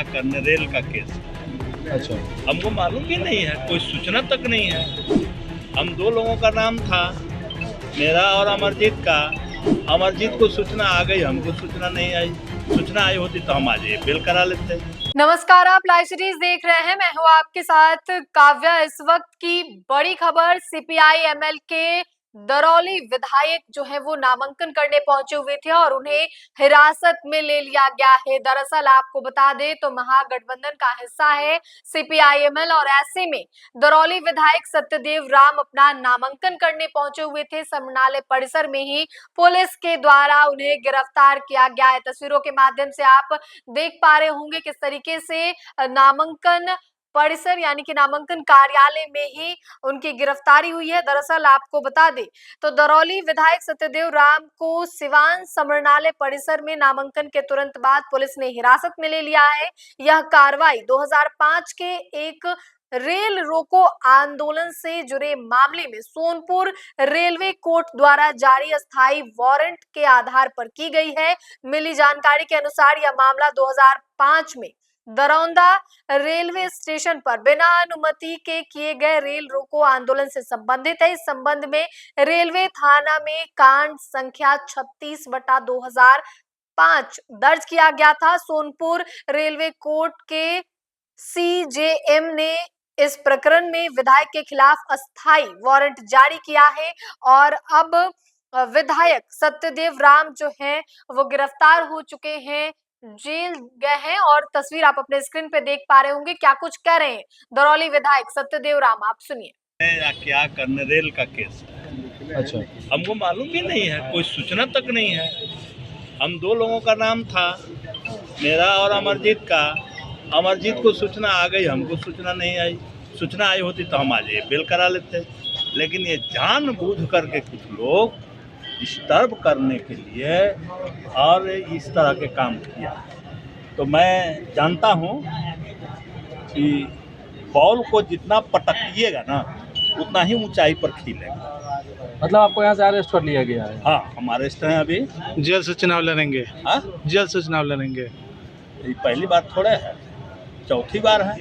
क्या करने, रेल का केस। अच्छा, हमको मालूम भी नहीं है, कोई सूचना तक नहीं है। हम दो लोगों का नाम था, मेरा और अमरजीत का। अमरजीत को सूचना आ गई, हमको सूचना नहीं आई। सूचना आई होती तो हम आज ये बिल करा लेते। नमस्कार, आप लाइव सीरीज देख रहे हैं। मैं हूं आपके साथ काव्या। इस वक्त की बड़ी खबर, सीपीआई एमएल के दरौली विधायक जो है वो नामांकन करने पहुंचे हुए थे और उन्हें हिरासत में ले लिया गया है। दरअसल आपको बता दें तो महागठबंधन का हिस्सा है सीपीआई एमएल, और ऐसे में दरौली विधायक सत्यदेव राम अपना नामांकन करने पहुंचे हुए थे। समरनालय परिसर में ही पुलिस के द्वारा उन्हें गिरफ्तार किया गया है। तस्वीरों के माध्यम से आप देख पा रहे होंगे किस तरीके से नामांकन परिसर यानी कि नामांकन कार्यालय में ही उनकी गिरफ्तारी हुई है। दरअसल आपको बता दें तो दरौली विधायक सत्यदेव राम को सिवान समरनालय परिसर में नामांकन के तुरंत बाद पुलिस ने हिरासत में ले लिया है। यह कार्रवाई 2005 के एक रेल रोको आंदोलन से जुड़े मामले में सोनपुर रेलवे कोर्ट द्वारा जारी अस्थायी वारंट के आधार पर की गई है। मिली जानकारी के अनुसार यह मामला 2005 में दरौंदा रेलवे स्टेशन पर बिना अनुमति के किए गए रेल रोको आंदोलन से संबंधित है। इस संबंध में रेलवे थाना में कांड संख्या 36/2005 दर्ज किया गया था। सोनपुर रेलवे कोर्ट के सीजेएम ने इस प्रकरण में विधायक के खिलाफ अस्थायी वारंट जारी किया है और अब विधायक सत्यदेव राम जो हैं वो गिरफ्तार हो चुके हैं, जेल गए हैं। और तस्वीर आप अपने स्क्रीन पे देख पा रहे होंगे, क्या कुछ कह रहे हैं दरौली विधायक सत्यदेव राम, आप सुनिए। या क्या करने, रेल का केस। अच्छा, हमको मालूम भी नहीं है, कोई सूचना तक नहीं है। हम दो लोगों का नाम था, मेरा और अमरजीत का। अमरजीत को सूचना आ गई, हमको सूचना नहीं आई। सूचना आई होती तो हम आज ये बिल करा लेते। लेकिन ये जानबूझ करके कुछ लोग डिस्टर्ब करने के लिए और इस तरह के काम किया। तो मैं जानता हूँ कि बॉल को जितना पटकिएगा ना उतना ही ऊंचाई पर खिलेगा। मतलब आपको यहाँ से अरेस्ट कर लिया गया है? हाँ, हम अरेस्ट हैं अभी। जेल से चुनाव लड़ेंगे? हाँ, जेल से चुनाव लड़ेंगे? ये पहली बार थोड़े है, चौथी बार है।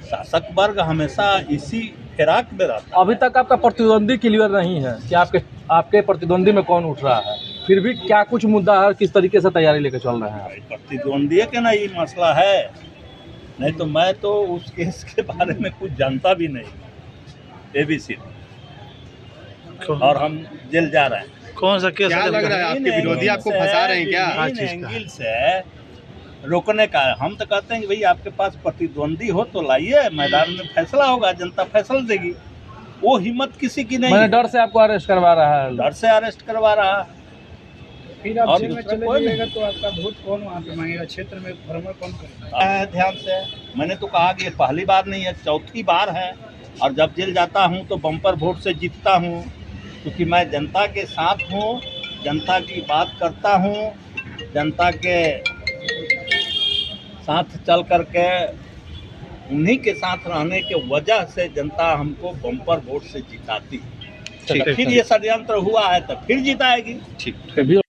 शासक वर्ग हमेशा इसी फिराक में रहता है। अभी तक आपका प्रतिद्वंदी क्लियर नहीं है कि आपके प्रतिद्वंदी में कौन उठ रहा है, फिर भी क्या कुछ मुद्दा है, किस तरीके से तैयारी लेकर चल रहे हैं? प्रतिद्वंदी के ना ये मसला है, नहीं तो मैं तो उस केस के बारे में कुछ जानता भी नहीं। एबीसी और हम जेल जा रहे हैं। कौन सा केस? क्या लग रहा है आपके विरोधी आपको फंसा रहे हैं क्या? एंगल से रोकने का हम तो कहते हैं कि भाई आपके पास प्रतिद्वंदी हो तो लाइए, मैदान में फैसला होगा, जनता फैसला देगी। वो हिम्मत किसी की नहीं। मैंने डर से आपको अरेस्ट करवा रहा है? डर से अरेस्ट करवा रहा है। फिर आप और जेल में दूसरा चले कोई जाइएगा तो आपका वोट कौन वहाँ पे मांगेगा? क्षेत्र में भ्रमण कौन करेगा? ध्यान से, मैंने तो कहा कि ये पहली बार नहीं है, चौथी बार है। और जब जेल जाता हूँ तो बम्पर वोट से जीतता हूँ, क्योंकि मैं जनता के साथ हूँ, जनता की बात करता हूँ, जनता के साथ चल करके उन्हीं के साथ रहने के वजह से जनता हमको बम्पर वोट से जिताती है। तो फिर ये षड्यंत्र हुआ है तो फिर जिताएगी। ठीक।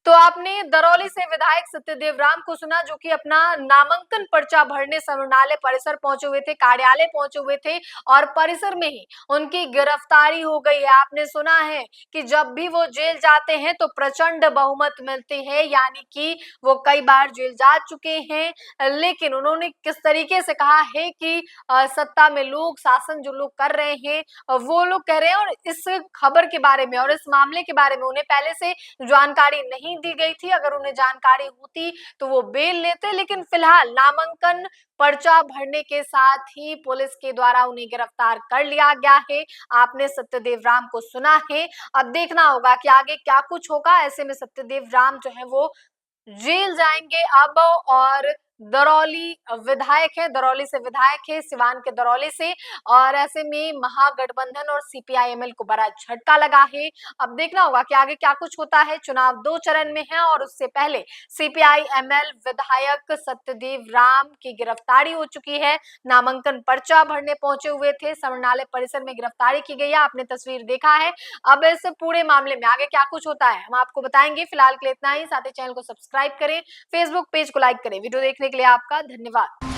तो आपने दरौली से विधायक सत्यदेव राम को सुना जो कि अपना नामांकन पर्चा भरने समरनालय परिसर पहुंचे हुए थे, कार्यालय पहुंचे हुए थे और परिसर में ही उनकी गिरफ्तारी हो गई है। आपने सुना है कि जब भी वो जेल जाते हैं तो प्रचंड बहुमत मिलते हैं, यानी कि वो कई बार जेल जा चुके हैं। लेकिन उन्होंने किस तरीके से कहा है कि सत्ता में लोग, शासन जो लोग कर रहे हैं वो लोग कह रहे हैं, और इस खबर के बारे में और इस मामले के बारे में उन्हें पहले से जानकारी नहीं दी गई थी। अगर उन्हें जानकारी होती तो वो बेल लेते, लेकिन फिलहाल नामांकन पर्चा भरने के साथ ही पुलिस के द्वारा उन्हें गिरफ्तार कर लिया गया है। आपने सत्यदेव राम को सुना है, अब देखना होगा कि आगे क्या कुछ होगा। ऐसे में सत्यदेव राम जो है वो जेल जाएंगे अब, और दरौली विधायक है, दरौली से विधायक है, सिवान के दरौली से। और ऐसे में महागठबंधन और सीपीआईएमएल को बड़ा झटका लगा है। अब देखना होगा कि आगे क्या कुछ होता है। चुनाव 2 चरण में है और उससे पहले सीपीआईएमएल विधायक सत्यदेव राम की गिरफ्तारी हो चुकी है। नामांकन पर्चा भरने पहुंचे हुए थे, समरनालय परिसर में गिरफ्तारी की गई है। आपने तस्वीर देखा है। अब इस पूरे मामले में आगे क्या कुछ होता है हम आपको बताएंगे। फिलहाल के लिए इतना ही। साथ ही चैनल को सब्सक्राइब करें, फेसबुक पेज को लाइक करें। वीडियो देखने देखने के लिए आपका धन्यवाद।